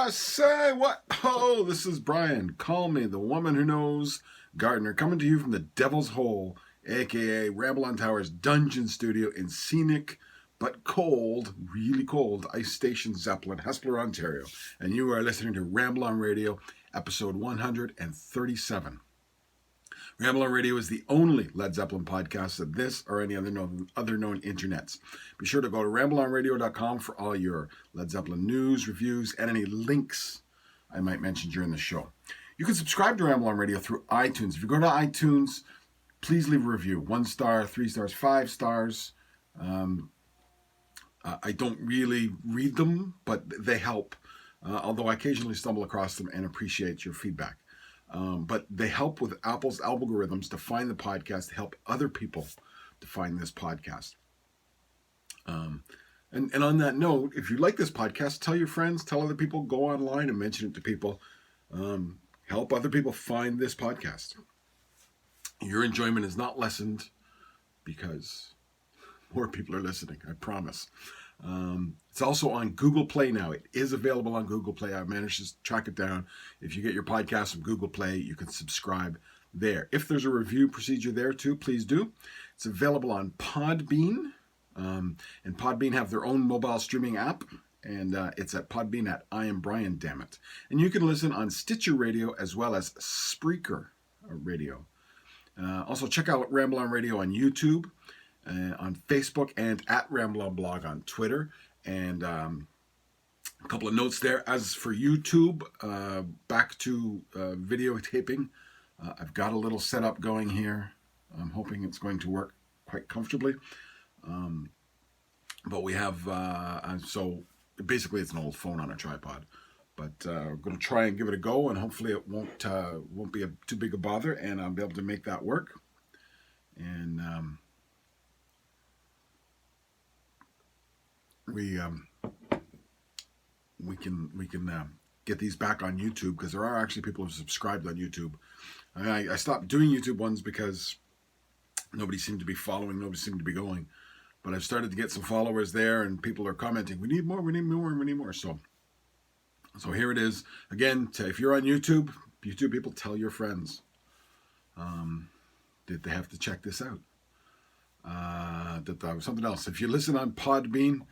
Say what? Oh, this is Brian. Call me the woman who knows Gardner, coming to you from the Devil's Hole, aka Ramble on Tower's dungeon studio in scenic but cold, really cold, Ice Station Zeppelin, Hespeler, Ontario. And you are listening to Ramble on Radio, episode 137. Ramble on Radio is the only Led Zeppelin podcast of this or any other known internets. Be sure to go to rambleonradio.com for all your Led Zeppelin news, reviews, and any links I might mention during the show. You can subscribe to Ramble on Radio through iTunes. If you go to iTunes, please leave a review. 1 star, 3 stars, 5 stars. I don't really read them, but they help, although I occasionally stumble across them and appreciate your feedback. But they help with Apple's algorithms to find the podcast, to help other people to find this podcast. And on that note, if you like this podcast, tell your friends, tell other people, go online and mention it to people. Help other people find this podcast. Your enjoyment is not lessened because more people are listening, I promise. It's also on Google Play now. It is available on Google Play. I've managed to track it down. If you get your podcast from Google Play, you can subscribe there. If there's a review procedure there too, please do. It's available on Podbean. And Podbean have their own mobile streaming app. And it's at Podbean at I Am Brian, damn it. And you can listen on Stitcher Radio as well as Spreaker Radio. Also, check out Ramble on Radio on YouTube, on Facebook, and at Ramble on Blog on Twitter. And a couple of notes there. As for YouTube, back to videotaping. I've got a little setup going here. I'm hoping it's going to work quite comfortably. But we have, so basically it's an old phone on a tripod. But we're going to try and give it a go, and hopefully it won't be too big a bother, and I'll be able to make that work. And we can get these back on YouTube, because there are actually people who have subscribed on YouTube. I stopped doing YouTube ones because nobody seemed to be following, nobody seemed to be going. But I've started to get some followers there, and people are commenting, we need more, we need more, we need more. So here it is. Again, if you're on YouTube people, tell your friends that they have to check this out. Something else. If you listen on Podbean,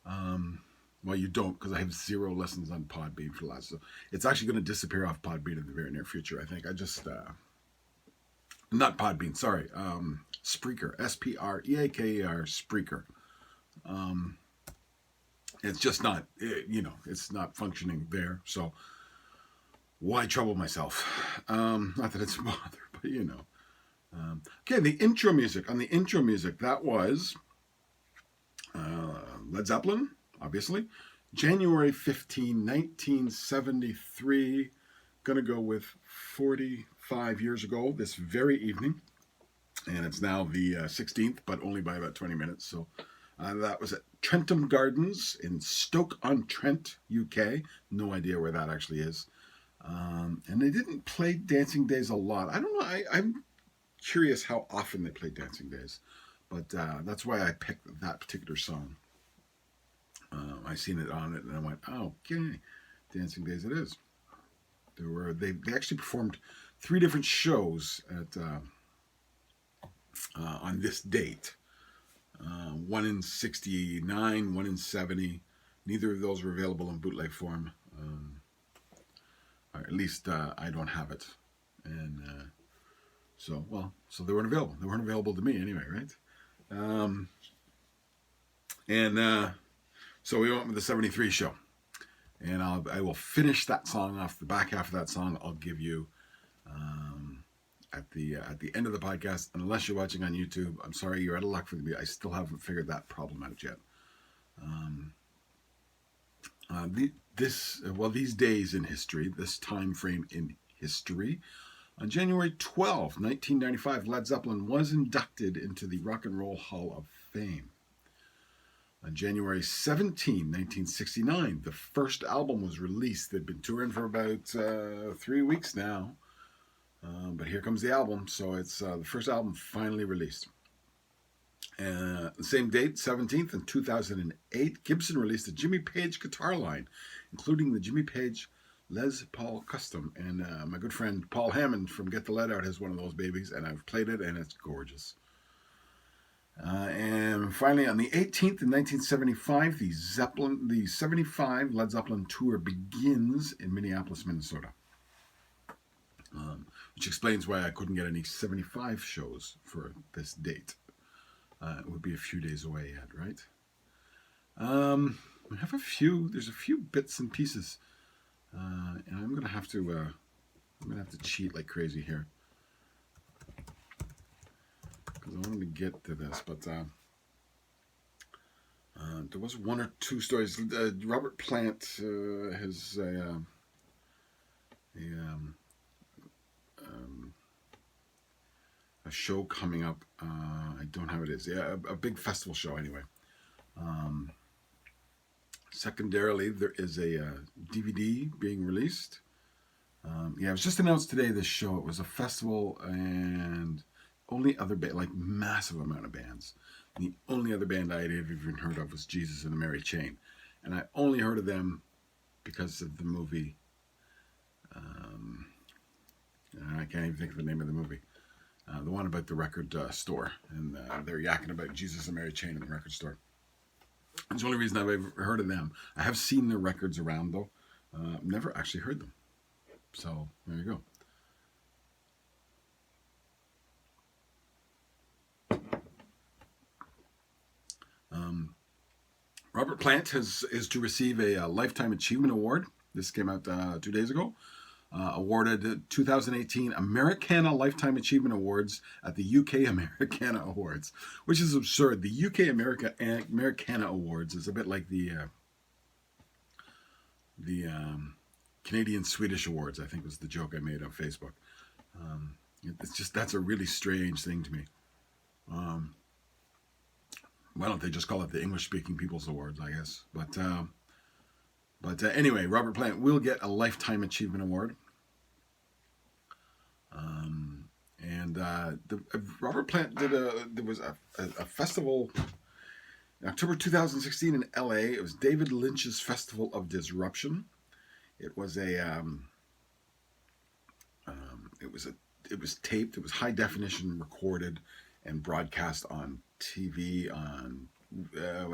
well, you don't, because I have 0 listens on Podbean for the last. So it's actually going to disappear off Podbean in the very near future, I think. I just, not Podbean, sorry. Spreaker, Spreaker, Spreaker. It's just not, it's not functioning there. So why trouble myself? Not that it's a bother, but okay, the intro music. On the intro music, that was Led Zeppelin, obviously. January 15, 1973. Gonna go with 45 years ago this very evening. And it's now the 16th, but only by about 20 minutes. So that was at Trentham Gardens in Stoke-on-Trent, UK. No idea where that actually is. And they didn't play Dancing Days a lot. I don't know. I'm curious how often they played Dancing Days. But that's why I picked that particular song. I seen it on it, and I went, oh, okay, Dancing Days it is. They actually performed 3 different shows at on this date. One in 69, one in 70. Neither of those were available in bootleg form. Or at least I don't have it. And so they weren't available. They weren't available to me anyway, right? So we went with the 73 show. And I will finish that song off. The back half of that song I'll give you at the end of the podcast. Unless you're watching on YouTube, I'm sorry, you're out of luck for me. I still haven't figured that problem out yet. These days in history, this time frame in history, on January 12, 1995, Led Zeppelin was inducted into the Rock and Roll Hall of Fame. On January 17, 1969, the first album was released. They'd been touring for about 3 weeks now. But here comes the album. So it's the first album finally released. The same date, 17th, in 2008, Gibson released a Jimmy Page guitar line, including the Jimmy Page Les Paul Custom. And my good friend Paul Hammond from Get the Lead Out has one of those babies, and I've played it, and it's gorgeous. And finally, on the 18th in 1975, the 75 Led Zeppelin tour begins in Minneapolis, Minnesota. Which explains why I couldn't get any 75 shows for this date. It would be a few days away yet, right? We have there's a few bits and pieces. And I'm gonna have to cheat like crazy here. Because I wanted to get to this, but there was one or two stories. Robert Plant has a show coming up. I don't have it. Is a big festival show anyway. Secondarily, there is a DVD being released. It was just announced today. This show. It was a festival, and only other massive amount of bands. The only other band I had even heard of was Jesus and the Mary Chain, and I only heard of them because of the movie. I can't even think of the name of the movie. The one about the record store, and they're yakking about Jesus and Mary Chain in the record store. It's the only reason I've ever heard of them. I have seen their records around, though. Never actually heard them. So, there you go. Robert Plant is to receive a Lifetime Achievement Award. This came out 2 days ago. Awarded 2018 Americana Lifetime Achievement Awards at the UK Americana Awards, which is absurd. The UK Americana Awards is a bit like the Canadian Swedish Awards, I think was the joke I made on Facebook. That's a really strange thing to me. Why don't they just call it the English-speaking People's Awards, I guess? But anyway, Robert Plant will get a Lifetime Achievement Award. Robert Plant there was a festival in October 2016 in LA. It was David Lynch's Festival of Disruption. It was it was taped. It was high definition recorded and broadcast on TV on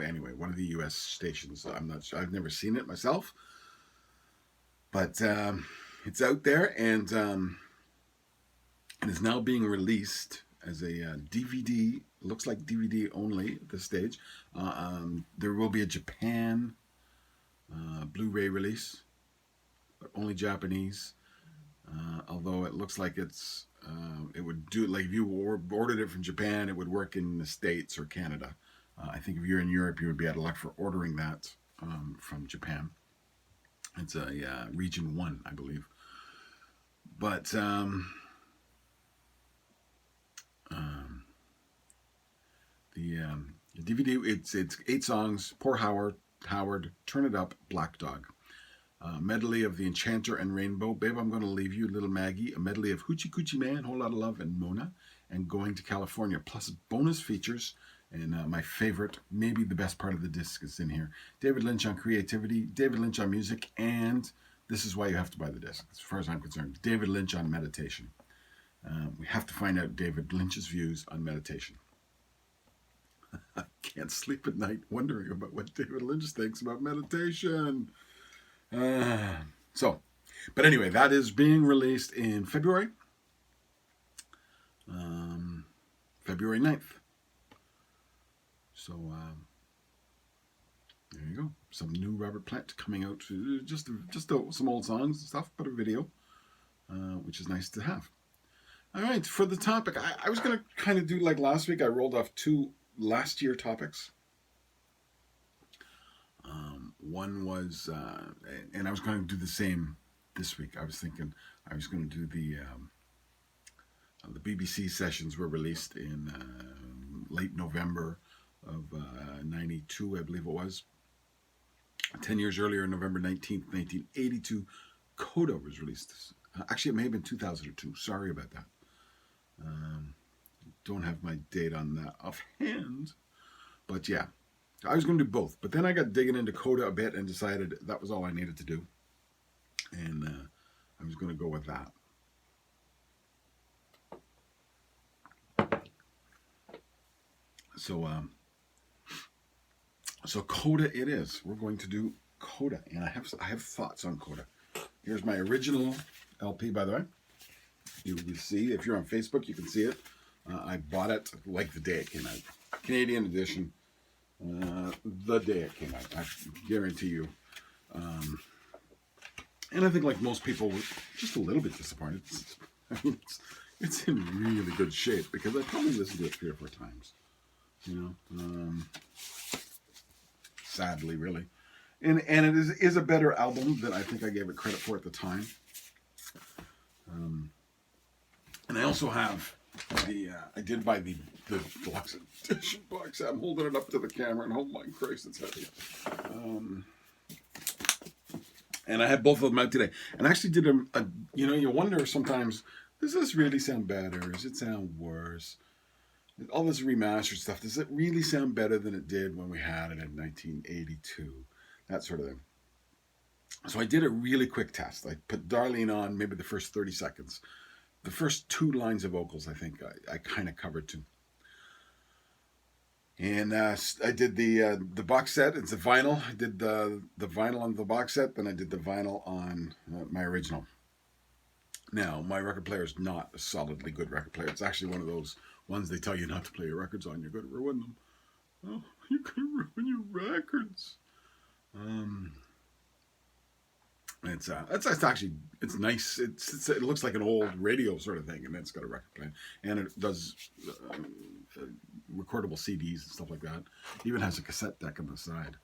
anyway, one of the U.S. stations. I'm not sure. I've never seen it myself, but it's out there, and it is now being released as a DVD. Looks like DVD only at this stage. There will be a Japan Blu-ray release, but only Japanese. Although it looks like it would do, like if you ordered it from Japan, it would work in the States or Canada. I think if you're in Europe, you would be out of luck for ordering that from Japan. It's a region 1, I believe. But the DVD, it's 8 songs. Poor Howard, Turn It Up, Black Dog. Medley of The Enchanter and Rainbow, Babe, I'm Gonna Leave You, Little Maggie, a medley of Hoochie Coochie Man, Whole Lotta Love, and Mona, and Going to California, plus bonus features. And my favorite, maybe the best part of the disc is in here. David Lynch on creativity, David Lynch on music, and this is why you have to buy the disc, as far as I'm concerned, David Lynch on meditation. We have to find out David Lynch's views on meditation. I can't sleep at night wondering about what David Lynch thinks about meditation. But anyway, that is being released in February. February 9th. So, there you go. Some new Robert Plant coming out. Just some old songs and stuff, but a video, which is nice to have. All right, for the topic, I was going to kind of do like last week. I rolled off 2 last year topics. One was, and I was going to do the same this week. I was thinking I was going to do the BBC sessions were released in late November of 92, I believe it was. 10 years earlier, November 19th, 1982, Coda was released. Actually, it may have been 2002. Sorry about that. don't have my date on that offhand. But yeah, I was going to do both. But then I got digging into Coda a bit and decided that was all I needed to do. And I was going to go with that. So Coda it is. We're going to do Coda, and I have thoughts on Coda. Here's my original LP, by the way. You can see, if you're on Facebook, you can see it. I bought it like the day it came out. Canadian edition, the day it came out. I guarantee you. And I think, like most people, were just a little bit disappointed. It's in really good shape because I probably listened to it 3 or 4 times. Sadly, really. And it is a better album than I think I gave it credit for at the time. And I also have I did buy the deluxe edition box. I'm holding it up to the camera, and oh my Christ, it's heavy. And I had both of them out today. And I actually did you wonder sometimes, does this really sound better? Does it sound worse? All this remastered stuff, does it really sound better than it did when we had it in 1982? That sort of thing. So I did a really quick test. I put Darlene on maybe the first 30 seconds. The first 2 lines of vocals, I think I kind of covered too. And I did the box set. It's a vinyl. I did the vinyl on the box set. Then I did the vinyl on my original. Now, my record player is not a solidly good record player. It's actually one of those ones they tell you not to play your records on. You're going to ruin them. Oh, you're going to ruin your records. It's actually, it's nice. It looks like an old radio sort of thing, and it's got a record player, and it does recordable CDs and stuff like that. It even has a cassette deck on the side,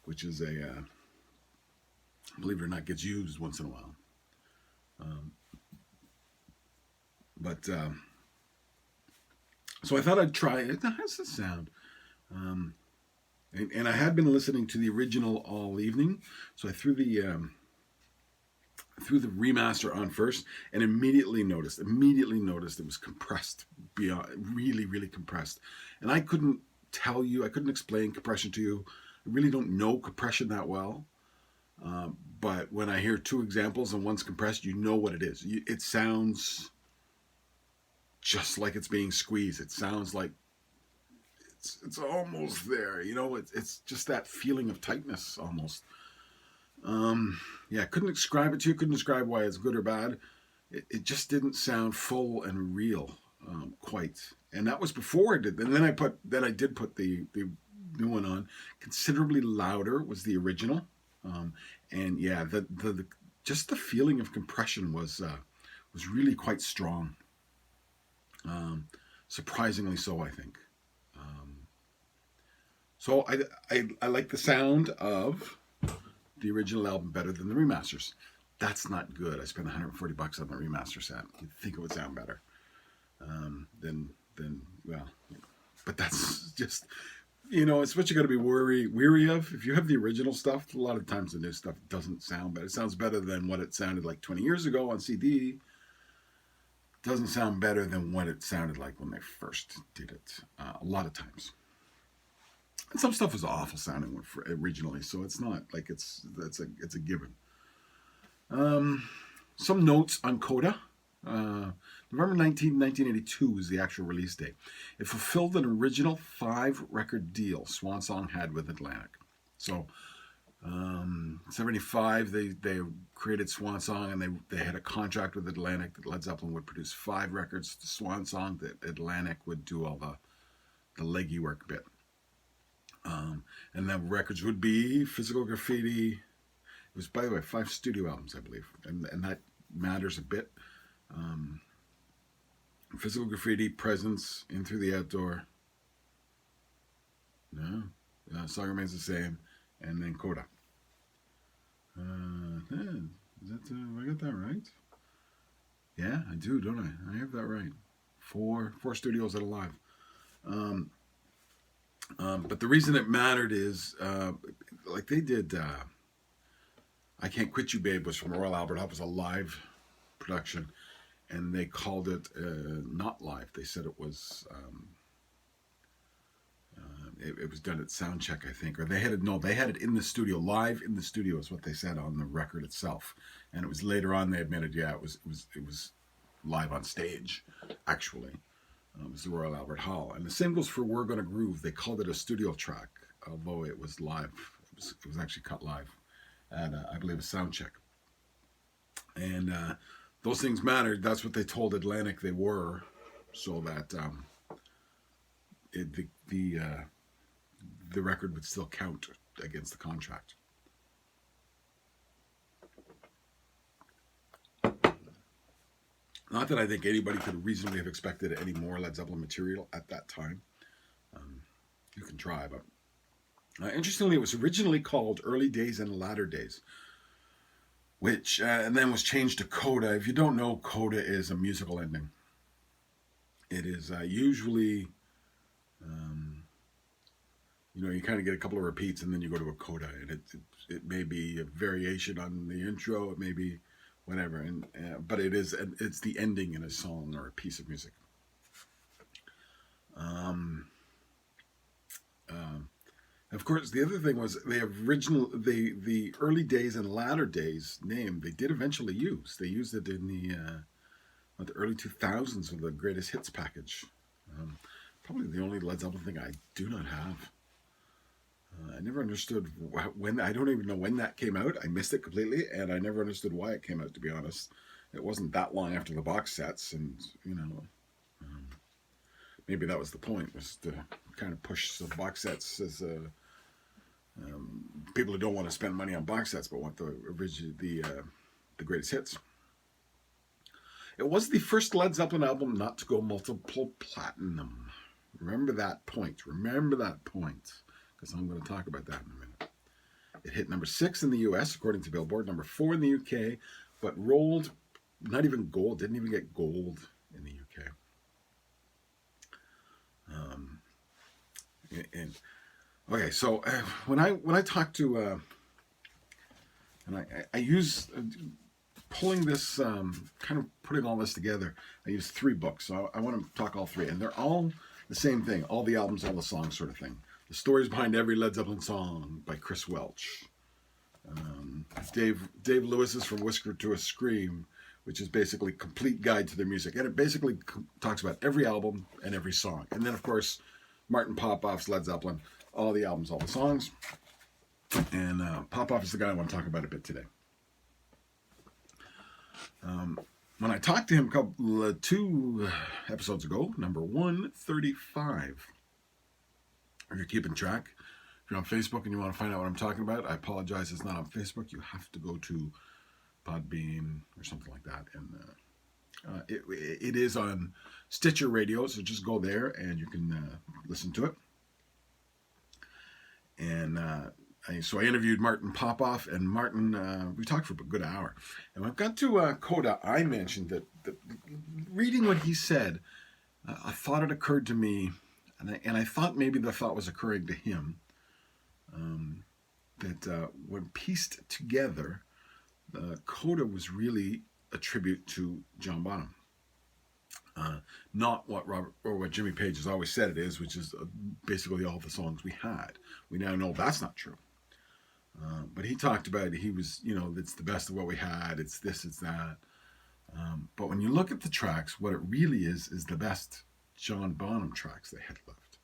which is believe it or not, gets used once in a while. So I thought I'd try it. How does it sound? And I had been listening to the original all evening, so I threw the remaster on first, and immediately noticed it was compressed beyond, really, really compressed. And I couldn't explain compression to you. I really don't know compression that well. But when I hear 2 examples and one's compressed, you know what it is. It sounds just like it's being squeezed. It sounds like it's almost there. It's just that feeling of tightness almost. Couldn't describe it to you. Couldn't describe why it's good or bad. It just didn't sound full and real quite. And that was before I did. And then I did put the new one on. Considerably louder was the original. And yeah, the just the feeling of compression was really quite strong. Surprisingly so, I think. So I like the sound of the original album better than the remasters. That's not good. I spent $140 on the remaster set. You'd think it would sound better. But that's just, it's what you got to be weary of. If you have the original stuff, a lot of times the new stuff doesn't sound better. It sounds better than what it sounded like 20 years ago on CD. It doesn't sound better than what it sounded like when they first did it. A lot of times. And some stuff was awful sounding originally, so it's not like it's a given. Some notes on Coda. November 19, 1982 was the actual release date. It fulfilled an original 5-record deal Swan Song had with Atlantic. So, 75, they created Swan Song, and they had a contract with Atlantic that Led Zeppelin would produce 5 records to Swan Song, that Atlantic would do all the leggy work bit. And the records would be Physical Graffiti. It was, by the way, 5 studio albums, I believe, and that matters a bit. Physical Graffiti, Presence, In Through the Outdoor. No, Song Remains the Same, and then Coda. I got that right? Yeah, I do, don't I? I have that right. 4 studios that are live. But the reason it mattered is, like they did, I Can't Quit You Babe was from Royal Albert Hall. It was a live production. and they called it not live. They said it was it was done at sound check, I think, or they had it in the studio, live in the studio is what they said on the record itself, and it was later on they admitted, yeah, it was live on stage, actually. It was the Royal Albert Hall, and the same goes for "We're Gonna Groove." They called it a studio track, although it was live. It was actually cut live at I believe a sound check, and those things mattered. That's what they told Atlantic they were, so that the record would still count against the contract. Not that I think anybody could reasonably have expected any more Led Zeppelin material at that time. You can try, but interestingly, it was originally called Early Days and Latter Days, which and then was changed to Coda. If you don't know, Coda is a musical ending. It is usually, you kind of get a couple of repeats and then you go to a coda, and it may be a variation on the intro, it may be whatever, and but it's the ending in a song or a piece of music. Of course, the other thing was the Early Days and Latter Days name they did eventually use. They used it in the early 2000s with the Greatest Hits package. Probably the only Led Zeppelin thing I do not have. I never understood when. I don't even know when that came out. I missed it completely, and I never understood why it came out, to be honest. It wasn't that long after the box sets, and maybe that was the point, was to kind of push the box sets as people who don't want to spend money on box sets but want the greatest hits. It was the first Led Zeppelin album not to go multiple platinum. Remember that point, because I'm going to talk about that in a minute. It hit number 6 in the US, according to Billboard, number 4 in the UK, but rolled, not even gold, didn't even get gold in the UK. Okay, so when I talk to, and I use, pulling this, kind of putting all this together, I use 3 books, so I want to talk all 3, and they're all the same thing, all the albums, all the songs sort of thing. The Stories Behind Every Led Zeppelin Song by Chris Welch. Dave Lewis's From Whisker to a Scream, which is basically a complete guide to their music. And it basically talks about every album and every song. And then, of course, Martin Popoff's Led Zeppelin, all the albums, all the songs. And Popoff is the guy I want to talk about a bit today. When I talked to him 2 episodes ago, number 135, if you're keeping track, if you're on Facebook and you want to find out what I'm talking about, I apologize, it's not on Facebook. You have to go to Podbean or something like that. And it is on Stitcher Radio, so just go there and you can listen to it. And so I interviewed Martin Popoff, and Martin, we talked for a good hour. And when I got to Coda, I mentioned that reading what he said, a thought had occurred to me, and I thought maybe the thought was occurring to him, that when pieced together, Coda was really a tribute to John Bonham. Not what Robert or what Jimmy Page has always said it is, which is basically all the songs we had. We now know that's not true. But he talked about he was, it's the best of what we had. It's this, it's that. But when you look at the tracks, what it really is the best John Bonham tracks they had left.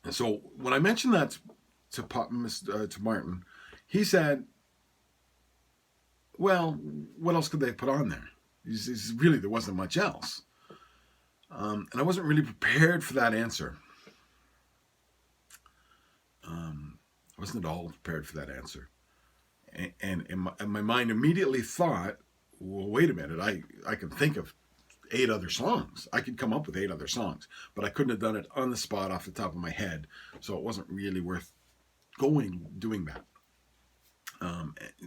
And so when I mentioned that to Martin, he said, well, what else could they put on there? Really, there wasn't much else. And I wasn't really prepared for that answer. I wasn't at all prepared for that answer. And my mind immediately thought, well, wait a minute, I can think of 8 other songs. I could come up with 8 other songs, but I couldn't have done it on the spot off the top of my head, so it wasn't really worth doing that.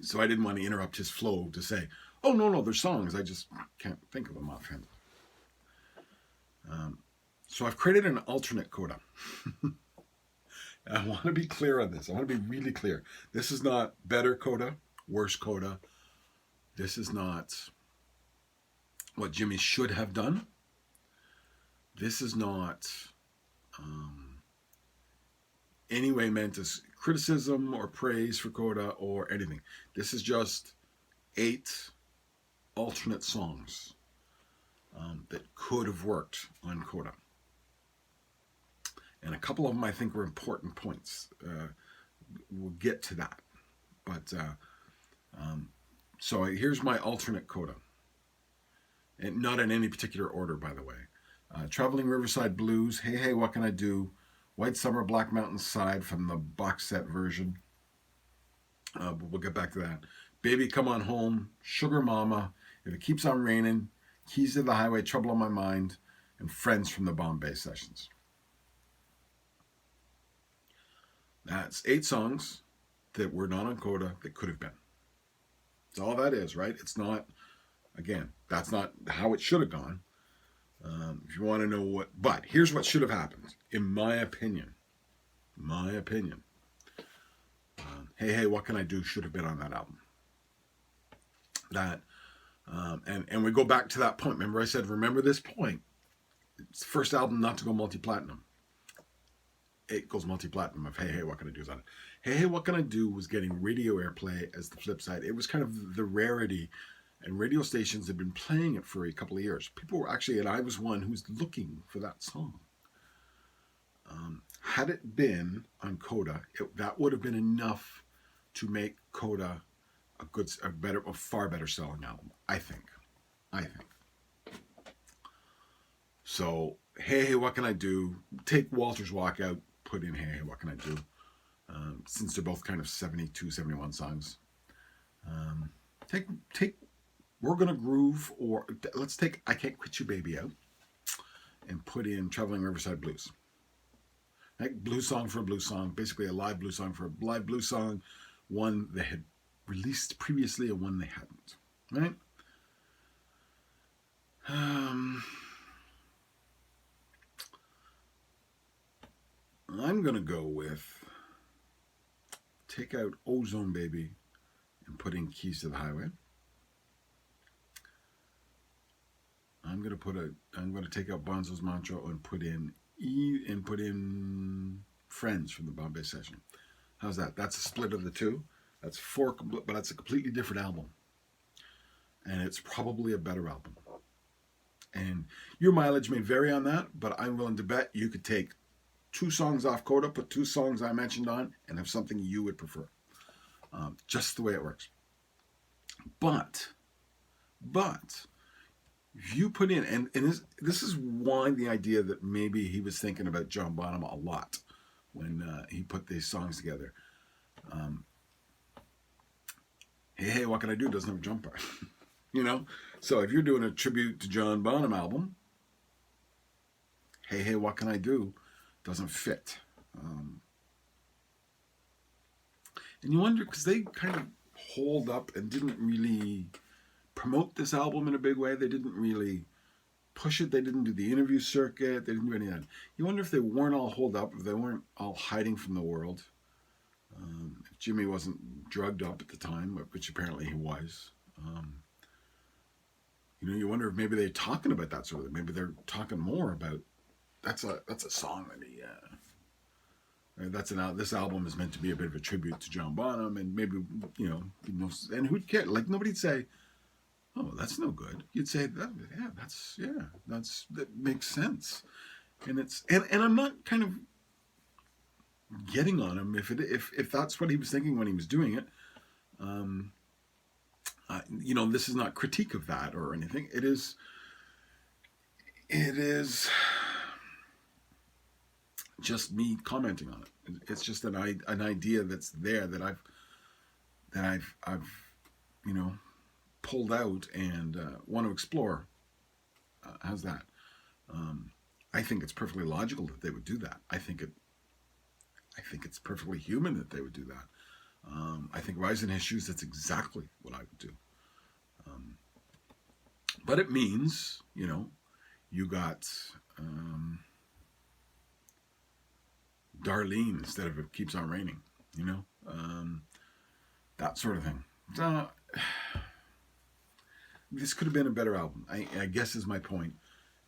So I didn't want to interrupt his flow to say, oh, no, there's songs. I just can't think of them offhand. So I've created an alternate Coda. I want to be clear on this. I want to be really clear. This is not better Coda, worse Coda. This is not what Jimmy should have done. This is not any way meant as criticism or praise for Coda or anything. This is just 8 alternate songs that could have worked on Coda. And a couple of them I think were important points. We'll get to that. But so here's my alternate Coda. And not in any particular order, by the way. Traveling Riverside Blues, Hey Hey What Can I Do, White Summer Black Mountain Side from the box set version. But we'll get back to that. Baby Come On Home, Sugar Mama, If It Keeps On Raining, Keys to the Highway, Trouble on My Mind, and Friends from the Bombay Sessions. That's 8 songs that were not on Coda that could have been. That's all that is, right? It's not, again, that's not how it should have gone. If you want to know what, but here's what should have happened, in my opinion. Hey Hey What Can I Do should have been on that album. That, and we go back to that point. Remember I said, remember this point. It's the first album not to go multi-platinum. It goes multi-platinum of Hey Hey What Can I Do is on it. Hey Hey What Can I Do was getting radio airplay as the flip side. It was kind of the rarity, and radio stations had been playing it for a couple of years. People were actually, and I was one who was looking for that song. Had it been on Coda, that would have been enough to make Coda a far better selling album. I think. So, Hey Hey What Can I Do? Take Walter's Walk out, put in Hey Hey What Can I Do? Since they're both kind of 72, 71 songs. Take We're Gonna Groove, or let's take I Can't Quit You Baby out and put in Traveling Riverside Blues. Like blues song for a blues song, basically a live blues song for a live blues song, one they had released previously and one they hadn't, right? I'm going to go with take out Ozone Baby and put in Keys to the Highway. I'm going to take out Bonzo's Mantra and put in Friends from the Bombay Session. How's that? That's a split of the two. That's 4, but that's a completely different album. And it's probably a better album. And your mileage may vary on that, but I'm willing to bet you could take 2 songs off Coda, put 2 songs I mentioned on, and have something you would prefer. Just the way it works. But if you put in, and this is why the idea that maybe he was thinking about John Bonham a lot when he put these songs together. Hey Hey What Can I Do doesn't have a drum part. You know? So if you're doing a tribute to John Bonham album, Hey Hey What Can I Do doesn't fit. And you wonder, because they kind of hold up and didn't really promote this album in a big way. They didn't really push it. They didn't do the interview circuit. They didn't do any of that. You wonder if they weren't all holed up, if they weren't all hiding from the world. If Jimmy wasn't drugged up at the time, which apparently he was. You wonder if maybe they're talking about that sort of thing. Maybe they're talking more about that's a song that he. This album is meant to be a bit of a tribute to John Bonham, and maybe and who'd care? Like nobody'd say, "Oh, that's no good." You'd say, "That makes sense," and I'm not kind of getting on him if that's what he was thinking when he was doing it. This is not critique of that or anything. It is just me commenting on it. It's just an idea that's there that I've pulled out and want to explore. How's that? I think it's perfectly logical that they would do that. I think it's perfectly human that they would do that. I think if I was in his shoes, that's exactly what I would do. But it means, you got Darlene instead of It Keeps On Raining, that sort of thing. this could have been a better album. I guess is my point,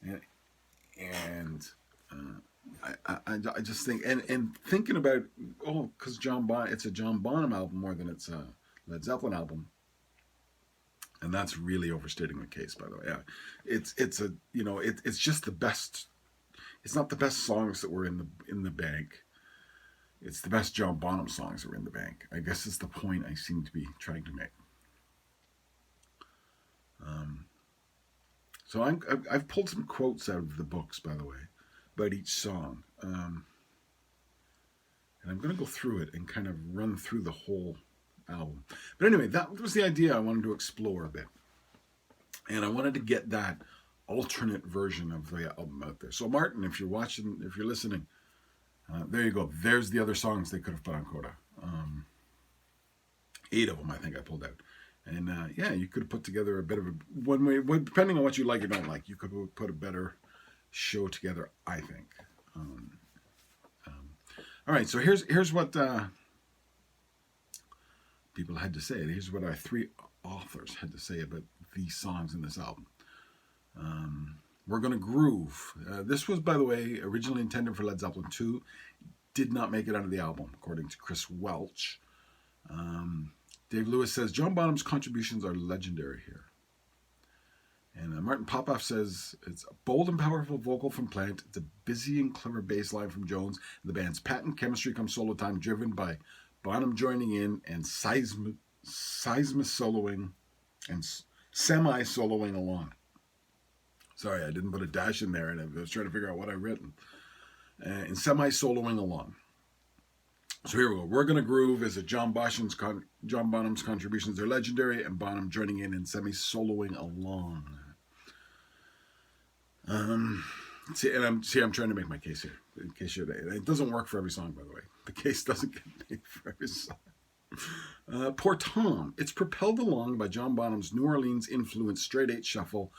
and I just think and thinking about because it's a John Bonham album more than it's a Led Zeppelin album, and that's really overstating the case. By the way, yeah, it's a it's just the best. It's not the best songs that were in the bank. It's the best John Bonham songs that were in the bank. I guess is the point I seem to be trying to make. So I've pulled some quotes out of the books, by the way, about each song. And I'm going to go through it and kind of run through the whole album. But anyway, that was the idea I wanted to explore a bit. And I wanted to get that alternate version of the album out there. So Martin, if you're listening, there you go. There's the other songs they could have put on Coda. 8 of them, I think I pulled out. And you could have put together a bit of a one way, depending on what you like or don't like, you could have put a better show together, I think. All right, so here's what people had to say. Here's what our 3 authors had to say about these songs in this album. We're Gonna Groove. This was, by the way, originally intended for Led Zeppelin 2. Did not make it out of the album, according to Chris Welch. Dave Lewis says, John Bonham's contributions are legendary here. And Martin Popoff says, it's a bold and powerful vocal from Plant. It's a busy and clever bass line from Jones. And the band's patent chemistry comes solo time, driven by Bonham joining in and soloing and semi-soloing along. Sorry, I didn't put a dash in there, and I was trying to figure out what I'd written. And semi-soloing along. So here we go. We're Gonna Groove is a John Bonham's contributions are legendary, and Bonham joining in and semi-soloing along. I'm trying to make my case here. In case it doesn't work for every song, by the way. The case doesn't get made for every song. Poor Tom. It's propelled along by John Bonham's New Orleans influenced straight 8 shuffle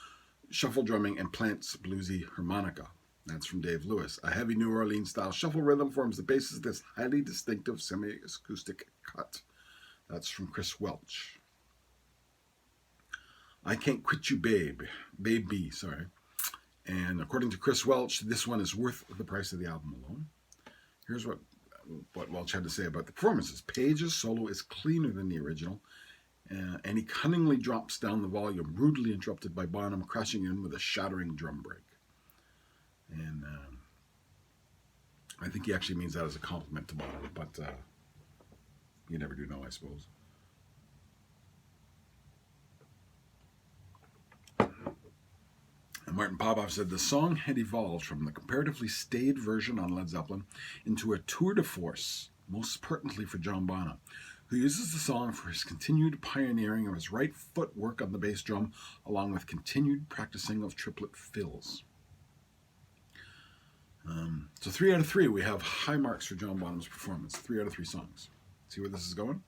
drumming, and Plant's bluesy harmonica. That's from Dave Lewis. A heavy New Orleans style shuffle rhythm forms the basis of this highly distinctive semi-acoustic cut. That's from Chris Welch. I Can't Quit You, Baby, sorry. And according to Chris Welch, this one is worth the price of the album alone. Here's what Welch had to say about the performances. Page's solo is cleaner than the original, and he cunningly drops down the volume, rudely interrupted by Bonham crashing in with a shattering drum break. And I think he actually means that as a compliment to Bonham, but you never do know, I suppose. And Martin Popoff said the song had evolved from the comparatively staid version on Led Zeppelin into a tour de force, most pertinently for John Bonham, who uses the song for his continued pioneering of his right foot work on the bass drum, along with continued practicing of triplet fills. So 3 out of 3, we have high marks for John Bonham's performance. 3 out of 3 songs. See where this is going?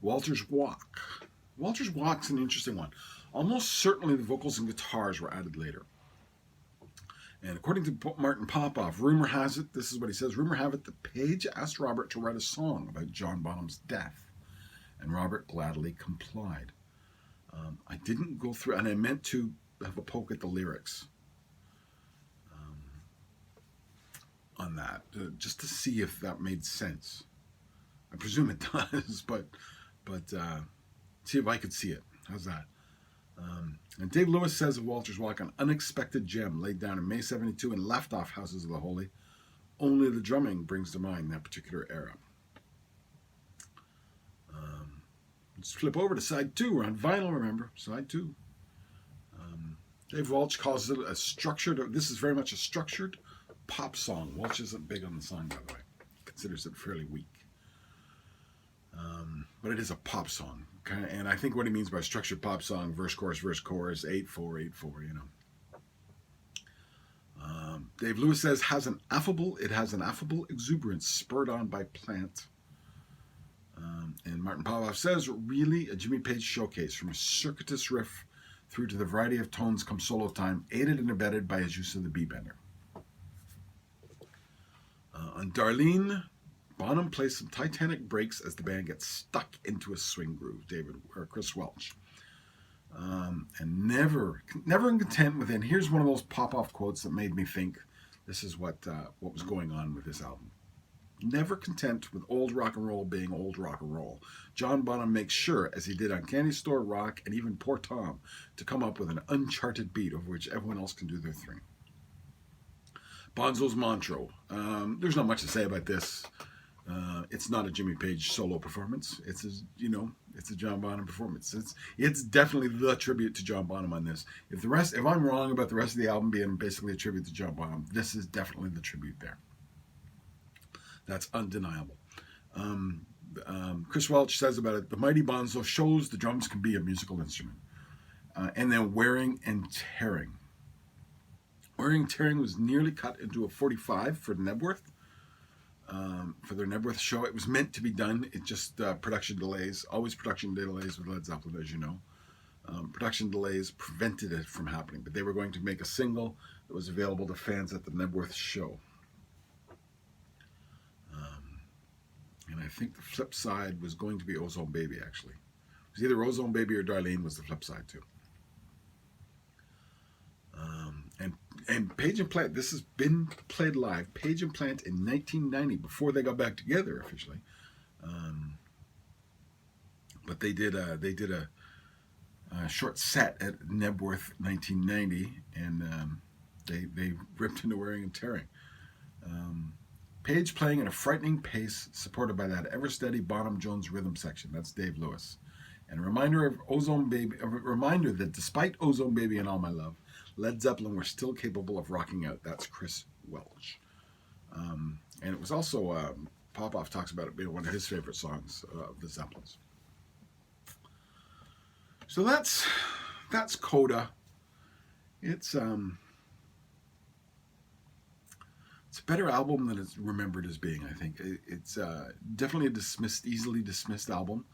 Walter's Walk. Walter's Walk's an interesting one. Almost certainly the vocals and guitars were added later. And according to Martin Popoff, rumor has it, this is what he says, rumor have it that Page asked Robert to write a song about John Bonham's death. And Robert gladly complied. I didn't go through, and I meant to have a poke at the lyrics on that, just to see if that made sense. I presume it does, but see if I could see it. How's that? And Dave Lewis says of Walter's Walk, an unexpected gem laid down in May 72 and left off Houses of the Holy. Only the drumming brings to mind that particular era. Let's flip over to side 2. We're on vinyl, remember, side 2. Dave Welch calls it a structured, this is very much a structured pop song. Welch isn't big on the song, by the way. He considers it fairly weak. But it is a pop song. And I think what he means by structured pop song, verse, chorus, 8/4, 8/4, you know. Dave Lewis says, it has an affable exuberance spurred on by Plant. And Martin Popoff says, really a Jimmy Page showcase, from a circuitous riff through to the variety of tones come solo time, aided and abetted by his use of the B-bender. On Darlene, Bonham plays some titanic breaks as the band gets stuck into a swing groove. Chris Welch. And never content with it. And here's one of those pop-off quotes that made me think this is what was going on with this album. Never content with old rock and roll being old rock and roll, John Bonham makes sure, as he did on Candy Store Rock and even Poor Tom, to come up with an uncharted beat over which everyone else can do their thing. Bonzo's mantra. There's not much to say about this. It's not a Jimmy Page solo performance. It's a John Bonham performance. It's definitely the tribute to John Bonham on this. If I'm wrong about the rest of the album being basically a tribute to John Bonham, this is definitely the tribute there. That's undeniable. Chris Welch says about it, the mighty Bonzo shows the drums can be a musical instrument. And then Wearing and Tearing. Wearing and Tearing was nearly cut into a 45 for Nebworth. For their Nebworth show. It was meant to be done. It just production delays. Always production delays with Led Zeppelin, as you know. Production delays prevented it from happening. But they were going to make a single that was available to fans at the Nebworth show. And I think the flip side was going to be Ozone Baby, actually. It was either Ozone Baby or Darlene was the flip side, too. And Page and Plant, this has been played live. Page and Plant in 1990, before they got back together officially. But they did a short set at Nebworth 1990, and they ripped into Wearing and Tearing. Page playing at a frightening pace, supported by that ever-steady Bonham-Jones rhythm section. That's Dave Lewis. And a reminder that despite Ozone Baby and All My Love, Led Zeppelin were still capable of rocking out. That's Chris Welch. And it was also, Popoff talks about it being one of his favorite songs of the Zeppelins. So that's Coda. It's a better album than it's remembered as being, I think. It's definitely a easily dismissed album.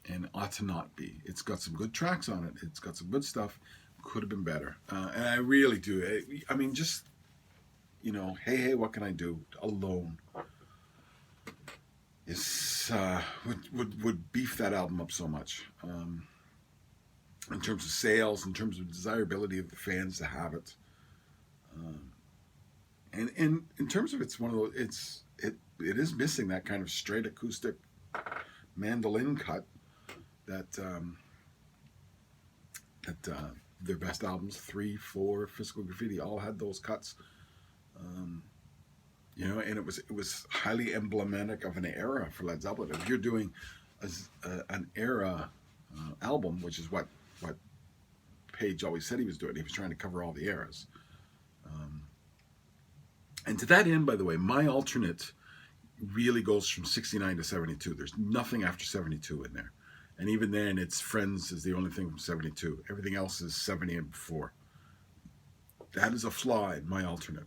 And ought to not be. It's got some good tracks on it. It's got some good stuff. Could have been better. And I really do. I mean, just, Hey, what can I do? Alone is would beef that album up so much. In terms of sales, in terms of desirability of the fans to have it. And in terms of it's one of those, it is missing that kind of straight acoustic mandolin cut that their best albums, 3, 4, Physical Graffiti, all had those cuts. And it was highly emblematic of an era for Led Zeppelin. If you're doing an era album, which is what Page always said he was doing, he was trying to cover all the eras. And to that end, by the way, my alternate really goes from 69 to 72. There's nothing after 72 in there. And even then, it's Friends is the only thing from 72. Everything else is 70 and before. That is a flaw in my alternate.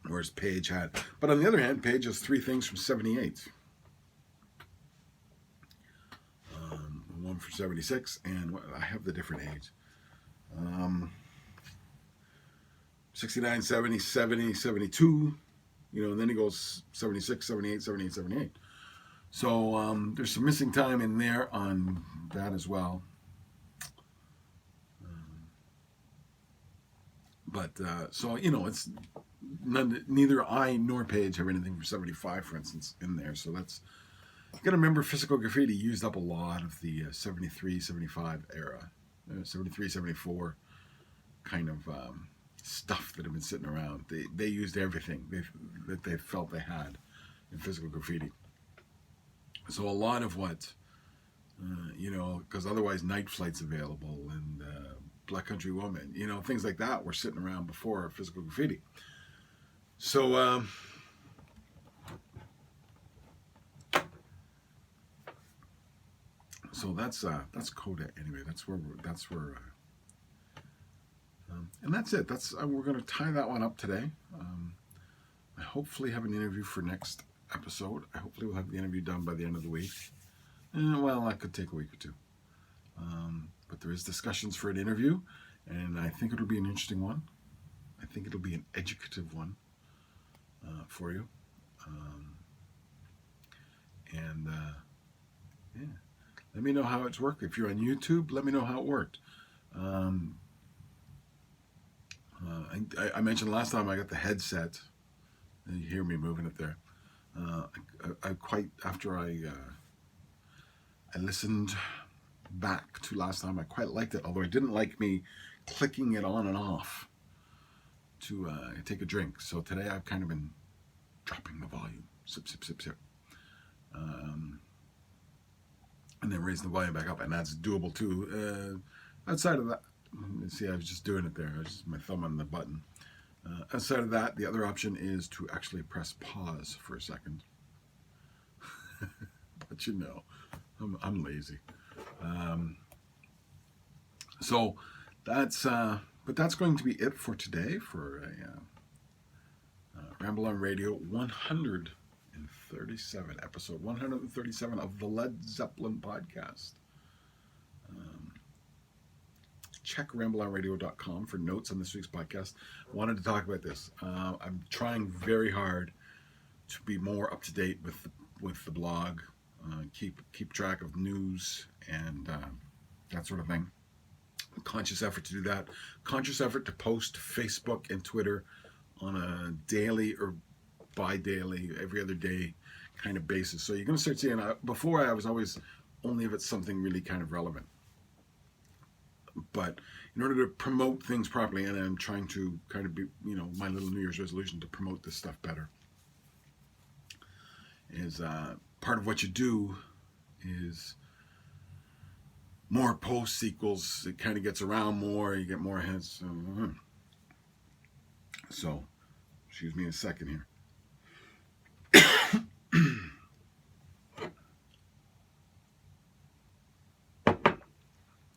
Whereas Page had. But on the other hand, Page has 3 things from 78. One from 76, and I have the different age. 69, 70, 70, 72. And then he goes 76, 78, 78, 78. So there's some missing time in there on that as well. It's neither I nor Page have anything from 75, for instance, in there. So that's, you got to remember, Physical Graffiti used up a lot of the 73, 75 era, 73, 74 kind of stuff that had been sitting around. They used everything that they felt they had in Physical Graffiti. So a lot of what, because otherwise Night Flight's available and Black Country Woman, things like that were sitting around before Physical Graffiti. So that's Coda anyway. And that's it. We're going to tie that one up today. I hopefully have an interview for next episode. I hopefully we'll have the interview done by the end of the week. That could take a week or 2. But there is discussions for an interview, and I think it'll be an interesting one. I think it'll be an educative one for you. Let me know how it's working. If you're on YouTube, let me know how it worked. I mentioned last time I got the headset. And you hear me moving it there. After I listened back to last time, I quite liked it. Although I didn't like me clicking it on and off to take a drink. So today I've kind of been dropping the volume, sip, sip, sip, sip, and then raising the volume back up, and that's doable too. Outside of that, see, I was just doing it there. I was just my thumb on the button. Outside of that, the other option is to actually press pause for a second. But you know, I'm lazy. So that's going to be it for today for a Ramble on Radio 137, episode 137 of the Led Zeppelin podcast. Check rambleonradio.com for notes on this week's podcast. Wanted to talk about this. I'm trying very hard to be more up to date with the blog, keep track of news and that sort of thing. A conscious effort to do that. Conscious effort to post to Facebook and Twitter on a daily or bi-daily, every other day kind of basis. So you're going to start seeing. Before I was always only if it's something really kind of relevant. But in order to promote things properly, and I'm trying to kind of be, my little New Year's resolution to promote this stuff better, is part of what you do is more posts equals, it kind of gets around more, you get more hits. So, excuse me a second here.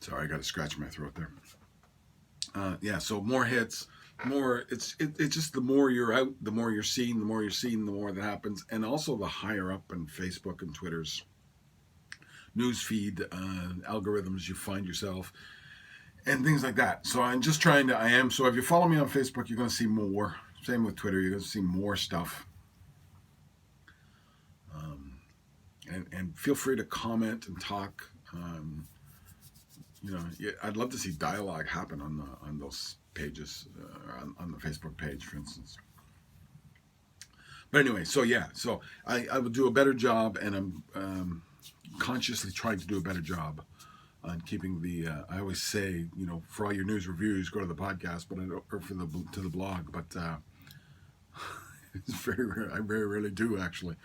Sorry, I got to scratch my throat there. So more hits, more. It's just the more you're out, the more you're seen, the more that happens, and also the higher up in Facebook and Twitter's news feed algorithms you find yourself, and things like that. So I'm just trying to. So if you follow me on Facebook, you're going to see more. Same with Twitter, you're going to see more stuff. And feel free to comment and talk. I'd love to see dialogue happen on those pages, on the Facebook page, for instance. But anyway, so I will do a better job, and I'm consciously trying to do a better job on keeping the. I always say, for all your news reviews, go to the podcast, but to the blog. But it's very rare. I very rarely do actually.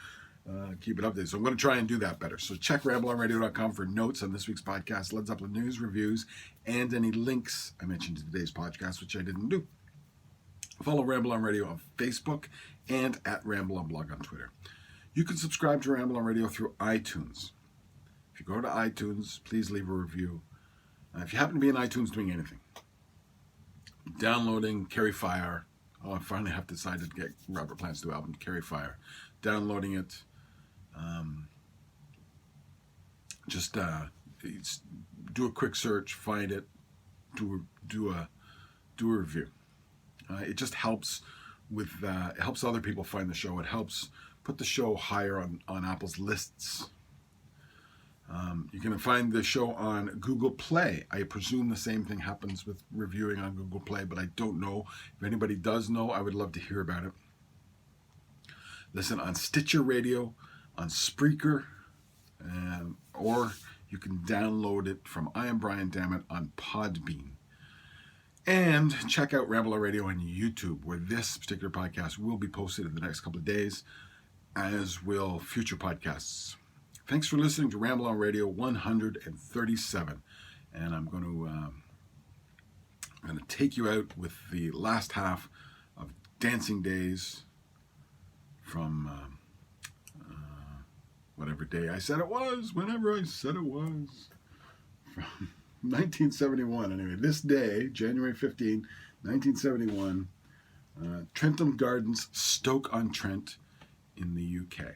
Keep it updated. So I'm going to try and do that better. So check rambleonradio.com for notes on this week's podcast, Led Zeppelin news, reviews, and any links I mentioned in today's podcast, which I didn't do. Follow Ramble on Radio on Facebook and at Ramble on Blog on Twitter. You can subscribe to Ramble on Radio through iTunes. If you go to iTunes, please leave a review. If you happen to be in iTunes doing anything, downloading Carry Fire. I finally have decided to get Robert Plant's new album, Carry Fire. Downloading it. Just do a quick search, find it, do a review. It just helps with it helps other people find the show. It helps put the show higher on Apple's lists. You can find the show on Google Play. I presume the same thing happens with reviewing on Google Play, but I don't know. If anybody does know, I would love to hear about it. Listen on Stitcher Radio, on Spreaker, or you can download it from I Am Brian Dammit on Podbean. And check out Ramble on Radio on YouTube, where this particular podcast will be posted in the next couple of days, as will future podcasts. Thanks for listening to Ramble on Radio 137. And I'm going to take you out with the last half of Dancing Days from whatever day I said it was, whenever I said it was, from 1971. Anyway, this day, January 15, 1971, Trentham Gardens, Stoke-on-Trent in the UK.